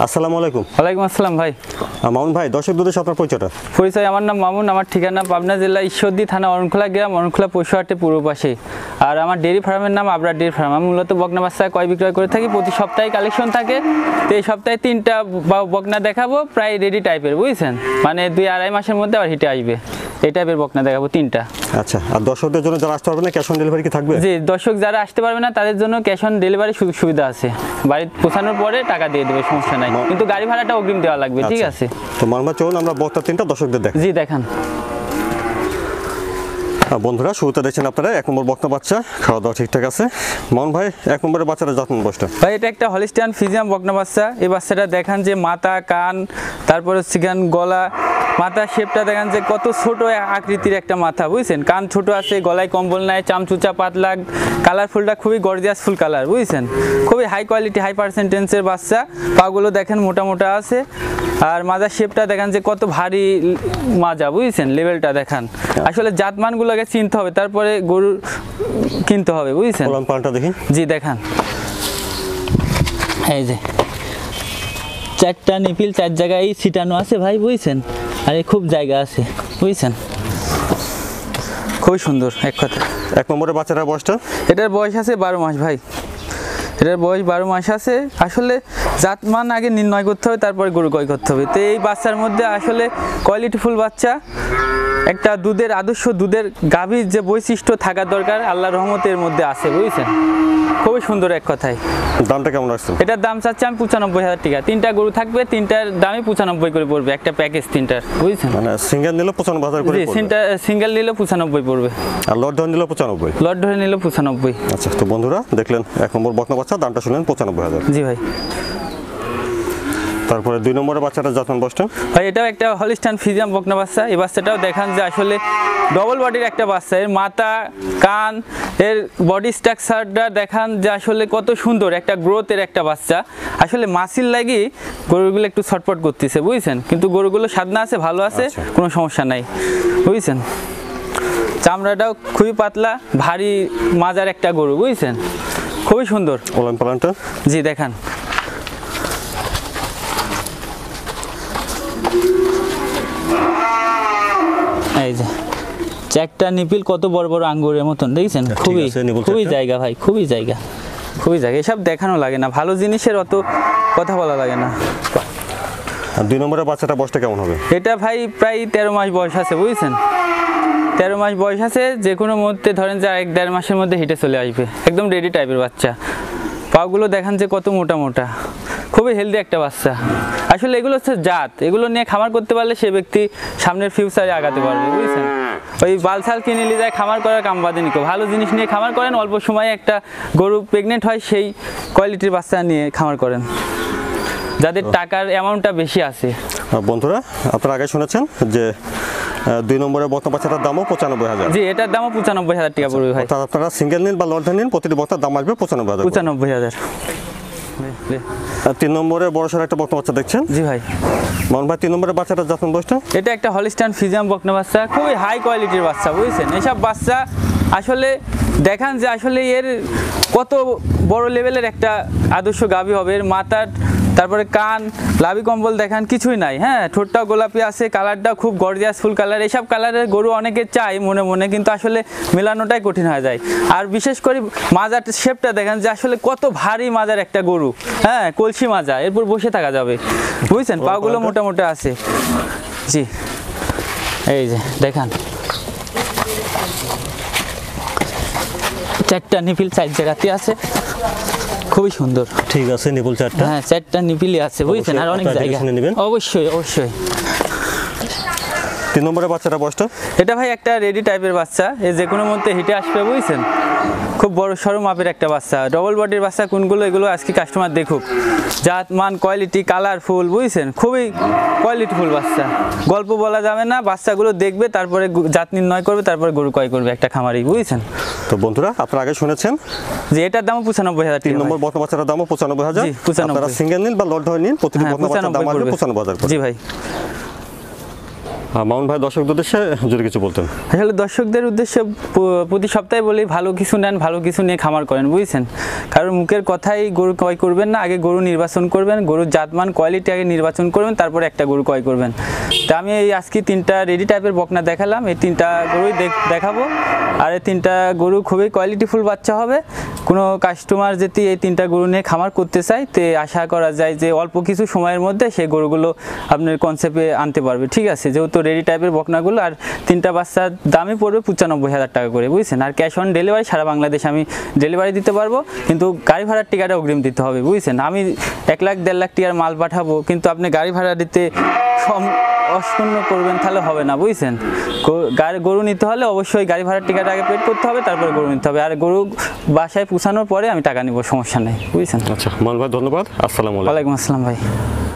আসসালামু আলাইকুম। ওয়ালাইকুম আসসালাম ভাই। মামুন ভাই, দর্শক দুধের আপনার পরিচয়টা? পরিচয়, আমার নাম মামুন, আমার ঠিকানা পাবনা জেলা ঈশ্বরদী থানা অরণখোলা গ্রাম, অরণখোলা পশু হাটের পূর্ব পাশে। আর আমার ডেয়ারি ফার্মের নাম আবরার ডেয়ারি ফার্ম। আমি মূলত বকনা বাচ্চা ক্রয় বিক্রয় করে থাকি, প্রতি সপ্তাহে কালেকশন থাকে। তো এই সপ্তাহে 3টা বকনা দেখাবো, প্রায় রেডি টাইপের, বুঝছেন, মানে 2-2.5 মাসের মধ্যে আবার হিটে আসবে। এই টাইপের বকনা দেখাবো 3টা। আচ্ছা, আর দর্শকদের জন্য যারা আসতে পারবে না, ক্যাশ অন ডেলিভারি কি থাকবে? জি, দর্শক যারা আসতে পারবে না তাদের জন্য ক্যাশ অন ডেলিভারি সুযোগ সুবিধা আছে। বাড়ি পৌঁছানোর পরে টাকা দিয়ে দেবে, সমস্যা নাই, কিন্তু গাড়ি ভাড়াটা অগ্রিম দেওয়া লাগবে। ঠিক আছে, তো মামুন ভাই চলুন আমরা বকনা 3টা দর্শকদের দেখাই। জি দেখান। বন্ধুরা, শুরুতে দেখছেন আপনারা 1 নম্বর বকনা বাচ্চা, খাওয়া দাওয়া ঠিকঠাক আছে। মামুন ভাই, 1 নম্বরের বাচ্চাটা যত্ন বয়সটা? ভাই এটা একটা হলিস্টিয়ান ফ্রিজিয়ান বকনা বাচ্চা। এই বাচ্চাটা দেখান যে মাথা, কান, তারপরে চিকান, গলা, মাথার শেপটা দেখান যে কত ছোট আকৃতির একটা মাথা, বুঝছেন। কান ছোট আছে, গলায় কম্বল নাই, চামচুচা পাতলা, কালারফুলটা খুবই গর্জিয়াস ফুল কালার, বুঝছেন। খুবই হাই কোয়ালিটি, হাই পার্সেন্টেন্সের বাচ্চা। পাগুলো দেখেন মোটা মোটা আছে, আর মাজার শেপটা দেখান যে কত ভারী মাজা, বুঝছেন। লেভেলটা দেখান। আসলে জাতমানগুলোকে চিনতে হবে, তারপরে গরু কিনতে হবে, বুঝছেন। পালনটা দেখি। জি দেখান। এই যে 4টা নিপিল 4 জায়গায় ছিটানো আছে ভাই, বুঝছেন। আর খুব জায়গা আছে, বুঝছেন, খুবই সুন্দর এক কথা। 1 নম্বরের বাচ্চাটার বয়সটা? এটার বয়স আছে 12 মাস ভাই। এটার বয়স 12 মাস আছে। আসলে জাতমান আগে নির্ণয় করতে হবে, তারপরে গরু ক্রয় করতে হবে। তো এই বাচ্চার মধ্যে আসলে কোয়ালিটিফুল বাচ্চা, একটা দুধের আদর্শ দুধের গাভীর যে বৈশিষ্ট্য থাকার দরকার আল্লাহর রহমতের মধ্যে আছে, বুঝছেন। খুবই সুন্দর এক কথায়। দামটা কেমন রাখছেন? এটার দাম চাচ্ছি আমি 95,000 টাকা। 3টা গরু থাকবে, 3টার দামই 95 করে পড়বে, একটা প্যাকেজ 3টার, বুঝছেন। মানে সিঙ্গেল নিলে 95,000 করে পড়বে? সিঙ্গেল নিলে 95 পড়বে, আর লট ধরে নিলে 95? লট ধরে নিলে 95। আচ্ছা, তো বন্ধুরা দেখলেন 1 নম্বর বকনা বাচ্চা, দামটা শুনলেন 95,000। জি ভাই। তারপরে 2 নম্বরের বাচ্চাটা যত্ন বয়সটা? ভাই এটাও একটা হলিস্টাইন ফ্রিজিয়ান বকনা বাচ্চা। এই বাচ্চাটাও দেখান যে আসলে ডবল বডির একটা বাচ্চা। এর মাথা, কান, এর বডি স্ট্রাকচারটা দেখান যে আসলে কত সুন্দর একটা গ্রোথের একটা বাচ্চা। আসলে মাসিল লাগি গরুগুলো একটু ছটপট করতেছে, বুঝছেন, কিন্তু গরুগুলো সাধনা আছে, ভালো আছে, কোনো সমস্যা নাই, বুঝছেন। চামড়াটাও খুবই পাতলা, ভারী মাজার একটা গরু, বুঝছেন, খুবই সুন্দর। ওলান পালানটা? জি দেখান। এই যে 4টা নিপিল কত বড় বড় আঙ্গুরের মতন, দেখছেন। খুবই জায়গা ভাই, খুবই জায়গা, খুবই জায়গা। এসব দেখানো লাগে না, ভালো জিনিসের অত কথা বলা লাগে না। আর 2 নম্বরের বাচ্চাটা বয়সটা কেমন হবে? এটা ভাই প্রায় 13 মাস বয়স আছে, বুঝছেন। 13 মাস বয়স আছে, যে কোনো মুহূর্তে ধরেন যে 1-1.5 মাসের মধ্যে হিটে চলে আসবে, একদম রেডি টাইপের বাচ্চা। পাগুলো দেখান যে কত মোটা মোটা, খুবই হেলদি একটা বাচ্চা। আসলে এগুলো হচ্ছে জাত, এগুলো নিয়ে খামার করতে পারলে সে ব্যক্তি সামনের ফিউচারে আগাতে পারবে, বুঝছেন। ওই বালছাল কিনে নিয়ে যায় খামার করার কাম বাদে নিকো, ভালো জিনিস নিয়ে খামার করেন, অল্প সময়ে একটা গরু প্রেগনেন্ট হয়, সেই কোয়ালিটির বাচ্চা নিয়ে খামার করেন, যাদের টাকার অ্যামাউন্টটা বেশি আছে। বন্ধুরা, আপনারা আগে শুনেছেন যে 2 নম্বরের বকনা বাচ্চাটার দামও 95,000। জি, এটার দামও 95,000 টাকা পড়বে ভাই। আপনারা সিঙ্গেল নিন বা লট নিন, প্রতিটি বকনার দাম আসবে 95,000। 95,000। 3 নম্বরের বড়সড় একটা বকনা বাচ্চা দেখছেন? জি ভাই। মামুন ভাই, 3 নম্বরের বাচ্চাটার যত্ন বয়সটা? এটা একটা হলিস্টাইন ফ্রিজিয়ান বকনা বাচ্চা, খুবই হাই কোয়ালিটির বাচ্চা, বুঝছেন। এসব বাচ্চা আসলে দেখান যে আসলে এর কত বড় লেভেলের একটা আদর্শ গাভী হবে। এর মাথার, তারপরে কান, লাভি কম্বল দেখান, কিছুই নাই। হ্যাঁ, ঠোঁটটাও গোলাপি আছে, কালারটা খুব গর্জিয়াস ফুল কালার। এইসব কালারের গরু অনেকে চায় মনে মনে, কিন্তু আসলে মেলানোটাই কঠিন হয়ে যায়। আর বিশেষ করে মাজার শেপটা দেখেন যে আসলে কত ভারী মাজার একটা গরু। হ্যাঁ, কলসি মাজা, এরপর বসে থাকা যাবে, বুঝছেন। পাগুলো মোটা মোটা আছে। জি, এই যে দেখান 4টা নিপিল 4 জায়গাতে আছে, খুবই সুন্দর। ঠিক আছে, নিপুল 4টা? হ্যাঁ, 4টা নিপিলই আছে, বুঝছেন, আর অনেক জায়গা। অবশ্যই অবশ্যই। 3 নম্বরের বাচ্চাটা বয়সটা? এটা ভাই একটা রেডি টাইপের বাচ্চা, এ যে কোনো মুহূর্তে হিটে আসবে, বুঝছেন। খুব বড় সড়ো মাপের একটা বাচ্চা, ডবল বডির বাচ্চা। কোনগুলো? এগুলো আজকে কাস্টমার দেখুক, জাত মান, কোয়ালিটি, কালারফুল, বুঝছেন, খুবই কোয়ালিটিফুল বাচ্চা। গল্প বলা যাবে না, বাচ্চাগুলো দেখবে, তারপরে জাত নির্ণয় করবে, তারপরে গরু ক্রয় করবে একটা খামারি, বুঝছেন। তো বন্ধুরা, আপনারা আগে শুনেছেন যে এটার দাম 95,000 টাকা। 3 নম্বর বকনা বাচ্চাটার দামও 95,000। জি, 95। আপনারা সিঙ্গেল নিন বা লট ধরে নিন, প্রতিটি বকনা বাচ্চার দাম আসবে 95,000 করে। জি ভাই। মামুন ভাই দর্শকদের উদ্দেশ্যে যদি কিছু বলতেন। আসলে দর্শকদের উদ্দেশ্যে প্রতি সপ্তাহে বলি ভালো কিছু নেন, ভালো কিছু নিয়ে খামার করেন, বুঝছেন। কারণ মুখের কথাই গরু ক্রয় করবেন না, আগে গরু নির্বাচন করবেন, গরুর জাতমান কোয়ালিটি আগে নির্বাচন করবেন, তারপরে একটা গরু ক্রয় করবেন। তা আমি এই আজকে 3টা রেডি টাইপের বকনা দেখালাম, এই 3টা গরুই দেখাবো। আর এই 3টা গরু খুবই কোয়ালিটিফুল বাচ্চা হবে। কোনো কাস্টমার যদি এই 3টা গরু নিয়ে খামার করতে চায় তে আশা করা যায় যে অল্প কিছু সময়ের মধ্যে সেই গরুগুলো আপনার কনসেপ্টে আনতে পারবে, ঠিক আছে। যেহেতু রেডি টাইপের বকনাগুলো, আর 3টা বাচ্চার দামই পড়বে 95,000 টাকা করে, বুঝছেন। আর ক্যাশ অন ডেলিভারি সারা বাংলাদেশে আমি ডেলিভারি দিতে পারবো, কিন্তু গাড়ি ভাড়ার টিকাটা অগ্রিম দিতে হবে, বুঝছেন। আমি 1 লাখ 1.5 লাখ টাকার মাল পাঠাবো, কিন্তু আপনি গাড়ি ভাড়া দিতে অস্পন্ন করবেন, তাহলে হবে না, বুঝছেন। গরু নিতে হলে অবশ্যই গাড়ি ভাড়ার টিকাটা আগে পেড করতে হবে, তারপরে গরু নিতে হবে। আর গরু বাসায় পৌঁছানোর পরে আমি টাকা নিব, সমস্যা নেই, বুঝছেন। আচ্ছা মামুন ভাই ধন্যবাদ, আসসালামু আলাইকুম। ওয়ালাইকুম আসসালাম ভাই।